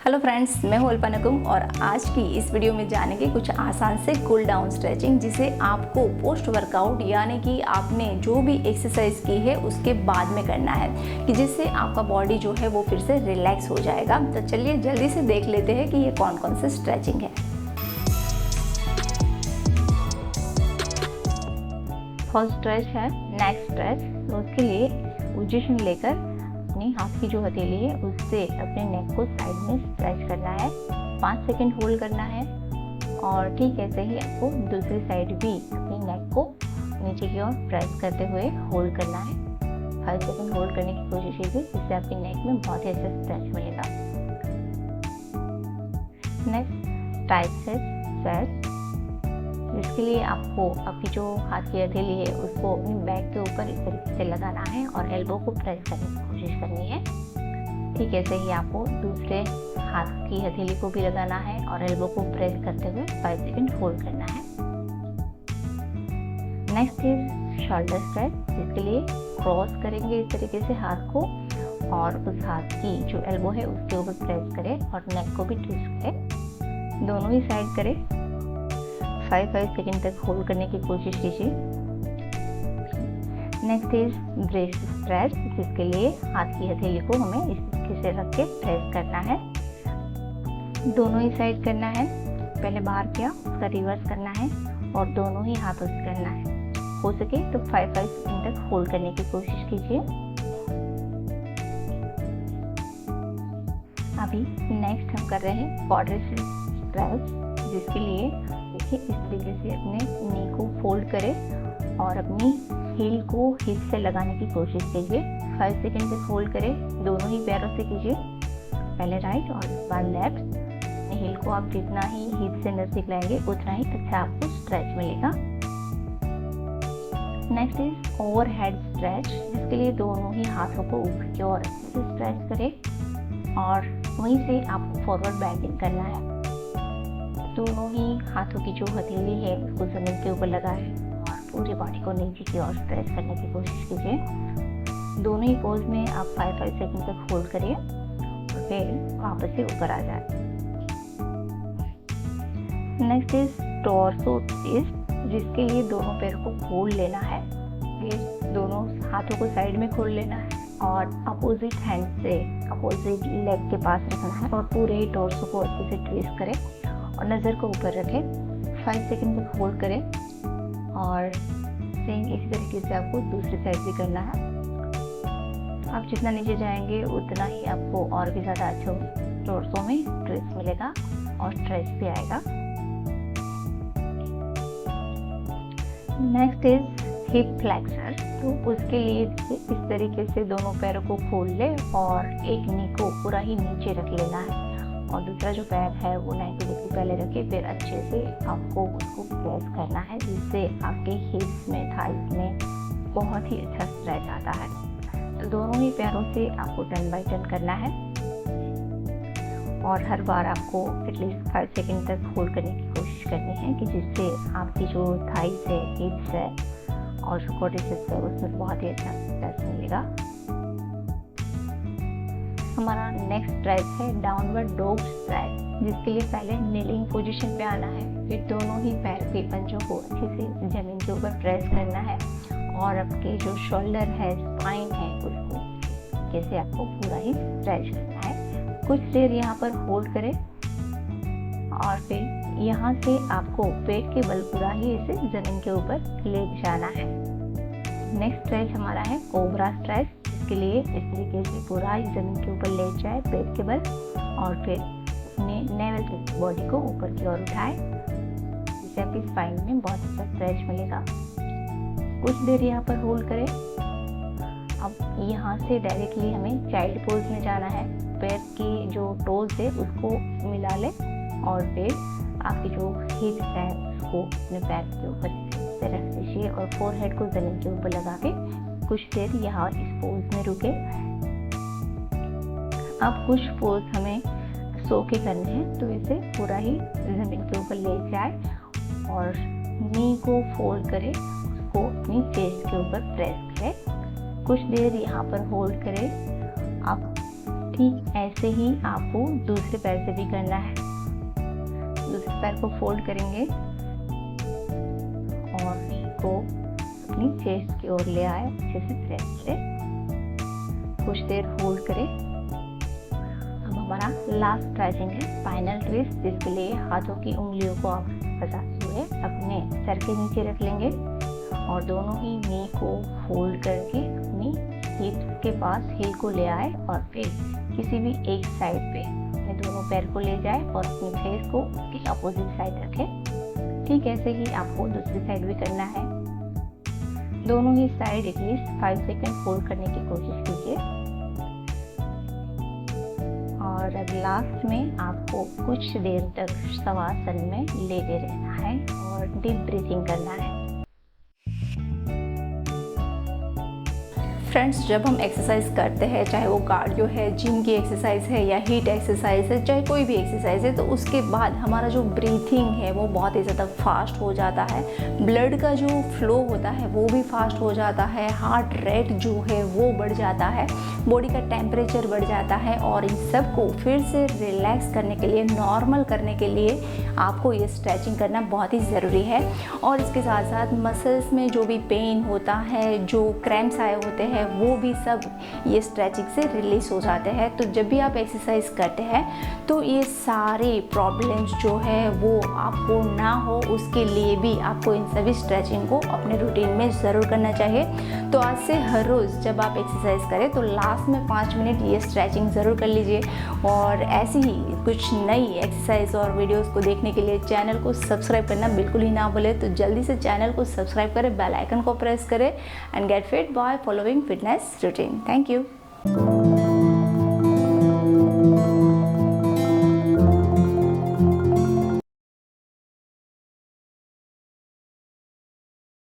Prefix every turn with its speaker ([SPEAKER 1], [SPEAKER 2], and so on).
[SPEAKER 1] Hello friends, मैं हूं अल्पा नकुम और आज की इस वीडियो में जानेंगे कुछ आसान से कूल डाउन स्ट्रेचिंग जिसे आपको पोस्ट वर्कआउट यानी कि आपने जो भी एक्सरसाइज की है उसके बाद में करना है कि जिससे आपका बॉडी जो है वो फिर से रिलैक्स हो जाएगा। तो चलिए जल्दी से देख लेते हैं कि ये कौन कौन से स्ट्रेचिंग है। फर्स्ट स्ट्रेच है नेक स्ट्रेच। तो उसके लिए पोजीशन लेकर अपनी हाथ की जो हथेली है उससे अपने नेक को साइड में स्ट्रेच करना है, 5 सेकंड होल्ड करना है और ठीक ऐसे ही आपको दूसरी साइड भी अपनी नेक को नीचे की ओर प्रेस करते हुए होल्ड करना है। 5 सेकंड होल्ड करने की कोशिश कीजिए, जिससे आपकी नेक में बहुत ही अच्छा स्ट्रेच मिलेगा। नेक्स्ट ट्राइसेप्स स्ट्रेच, जिसके लिए आपको आपकी जो हाथ की हथेली है उसको अपनी बैक के ऊपर इस तरीके से लगाना है और एल्बो को प्रेस करने की कोशिश करनी है। ठीक ऐसे ही आपको दूसरे हाथ की हथेली को भी लगाना है और एल्बो को प्रेस करते हुए 5 सेकंड होल्ड करना है। नेक्स्ट इज शोल्डर स्ट्रेच, जिसके लिए क्रॉस करेंगे इस तरीके से हाथ को और उस हाथ की जो एल्बो है उसके ऊपर प्रेस करें और नेक को भी ट्विस्ट करें, दोनों ही साइड करें। 5 सेकंड तक होल्ड करने की कोशिश कीजिए। नेक्स्ट इज ब्रेस्ट स्ट्रेच, जिसके लिए हाथ की हथेली को हमें इस तरीके से रख के प्रेस करना है, दोनों ही साइड करना है। पहले बाहर किया, उसका रिवर्स करना है और दोनों ही हाथों से करना है। हो सके तो 5 सेकंड तक होल्ड करने की कोशिश कीजिए। अभी नेक्स्ट हम कर रहे हैं क्वाड्रिसेप स्ट्रेच, जिसके लिए देखिए इस तरीके से अपने नी को फोल्ड करें और अपनी हील को हिप से लगाने की कोशिश कीजिए। 5 सेकंड तक होल्ड करें, दोनों ही पैरों से कीजिए, पहले राइट और बाद लेफ्ट। हील को आप जितना ही हिप से नजदीक लाएंगे उतना ही अच्छा आपको स्ट्रेच मिलेगा। नेक्स्ट इज ओवरहेड स्ट्रेच, जिसके लिए दोनों ही हाथों को ऊपर की ओर अच्छे से स्ट्रेच करें और वहीं से आपको फॉरवर्ड बेंडिंग करना है। दोनों ही हाथों की जो हथेली है उसको जमीन के ऊपर लगाएं और पूरी बॉडी को नीचे की ओर स्ट्रेच करने की कोशिश कीजिए। दोनों ही पोज में आप 5 सेकंड तक होल्ड करिए और फिर वापस से ऊपर आ जाए। नेक्स्ट इज टॉर्सो ट्विस्ट, जिसके लिए दोनों पैरों को खोल लेना है, फिर दोनों हाथों को साइड में खोल लेना है और अपोजिट हैंड से अपोजिट लेग के पास रखना है और पूरे ही टॉर्सो को अच्छे से ट्विस्ट करें और नज़र को ऊपर रखें। 5 सेकंड तक होल्ड करें और सेम इसी तरीके से आपको दूसरी साइड भी करना है। आप जितना नीचे जाएंगे उतना ही आपको और भी ज़्यादा अच्छा टॉर्सो में ट्विस्ट मिलेगा और स्ट्रेच भी आएगा। Next is hip flexor. तो उसके लिए इस तरीके से दोनों पैरों को खोल ले और एक नी को पूरा ही नीचे रख लेना है और दूसरा जो पैर है वो 90 डिग्री पहले रखे, फिर अच्छे से आपको उसको प्रेस करना है, जिससे आपके हिप्स में थाइस में बहुत ही अच्छा स्ट्रेच आता है। तो दोनों ही पैरों से आपको टर्न बाय टर्न करना है और हर बार आपको एटलीस्ट 5 सेकंड तक होल्ड करने की कोशिश करनी है कि जिससे आपकी जो थाइस है, हिप्स है और जो क्वाड्रिसेप्स है उसमें बहुत ही अच्छा स्ट्रेच मिलेगा। हमारा नेक्स्ट स्ट्रेच है डाउनवर्ड डॉग स्ट्रेच, जिसके लिए पहले नीलिंग पोजीशन पे आना है, फिर दोनों ही पैर के पंजों को अच्छे से जमीन के ऊपर प्रेस करना है और आपके जो शोल्डर है, स्पाइन है, उसको कैसे आपको पूरा ही स्ट्रेच करना है। कुछ देर यहाँ पर होल्ड करें और फिर यहाँ से आपको पेट के बल पूरा ही इसे जमीन के ऊपर ले जाना है। नेक्स्ट स्ट्रेच हमारा है कोबरा स्ट्रेच, के लिए इस तरीके से पूरा ही जमीन के ऊपर ले जाए पेट के बल और फिर अपने नेवल की बॉडी को ऊपर की ओर उठाए, जिससे आपकी स्पाइन में बहुत अच्छा स्ट्रेच मिलेगा। कुछ देर यहाँ पर होल्ड करें। अब यहाँ से डायरेक्टली हमें चाइल्ड पोज में जाना है। पैर की जो टोज है उसको मिला ले और फिर आपकी जो हिप्स है उसको अपने पैर के ऊपर से रख दीजिए और फोरहेड को जमीन के ऊपर लगा के कुछ देर यहाँ इस पोज में रुके। अब कुछ पोज हमें सो के करने हैं, तो इसे पूरा ही जमीन के ऊपर ले जाए और नी को फोल्ड करें, उसको अपनी चेस्ट के ऊपर प्रेस करें। कुछ देर यहाँ पर होल्ड करें। अब ठीक ऐसे ही आपको दूसरे पैर से भी करना है। दूसरे पैर को फोल्ड करेंगे और को अपनी चेस्ट की ओर ले आए, अच्छे से प्रेस से कुछ देर होल्ड करें। अब हमारा लास्ट स्ट्रेचिंग है फाइनल ट्विस्ट, जिसके लिए हाथों की उंगलियों को आप फंसाते हुए अपने सर के नीचे रख लेंगे और दोनों ही नी को फोल्ड करके अपनी हिप्स के पास हील को ले आए और फिर किसी भी एक साइड पे अपने दोनों पैर को ले जाए और अपनी फेस को उसकी अपोजिट साइड रखें। ठीक ऐसे ही आपको दूसरी साइड भी करना है। दोनों ही साइड एटलीस्ट 5 सेकंड होल्ड करने की कोशिश कीजिए और अब लास्ट में आपको कुछ देर तक शवासन में लेटे रहना है और डीप ब्रीथिंग करना है।
[SPEAKER 2] फ्रेंड्स, जब हम एक्सरसाइज करते हैं, चाहे वो कार्डियो है, जिम की एक्सरसाइज है या हीट एक्सरसाइज है, चाहे कोई भी एक्सरसाइज है, तो उसके बाद हमारा जो ब्रीथिंग है वो बहुत ही ज़्यादा फास्ट हो जाता है। ब्लड का जो फ्लो होता है वो भी फास्ट हो जाता है, हार्ट रेट जो है वो बढ़ जाता है, बॉडी का टेम्परेचर बढ़ जाता है और इन सब को फिर से रिलैक्स करने के लिए, नॉर्मल करने के लिए आपको ये स्ट्रेचिंग करना बहुत ही ज़रूरी है। और इसके साथ साथ मसल्स में जो भी पेन होता है, जो क्रैम्प्स आए होते हैं, वो भी सब ये स्ट्रेचिंग से रिलीज हो जाते हैं। तो जब भी आप एक्सरसाइज करते हैं तो ये सारे प्रॉब्लम्स जो है वो आपको ना हो, उसके लिए भी आपको इन सभी स्ट्रेचिंग को अपने रूटीन में ज़रूर करना चाहिए। तो आज से हर रोज़ जब आप एक्सरसाइज करें तो लास्ट में 5 मिनट ये स्ट्रेचिंग ज़रूर कर लीजिए। और ऐसी ही कुछ नई एक्सरसाइज और वीडियोज़ को देखने के लिए चैनल को सब्सक्राइब करना बिल्कुल ही ना भूलें। तो जल्दी से चैनल को सब्सक्राइब करें, बेल आइकन को प्रेस करें and get feet by following fitness routine. Thank you.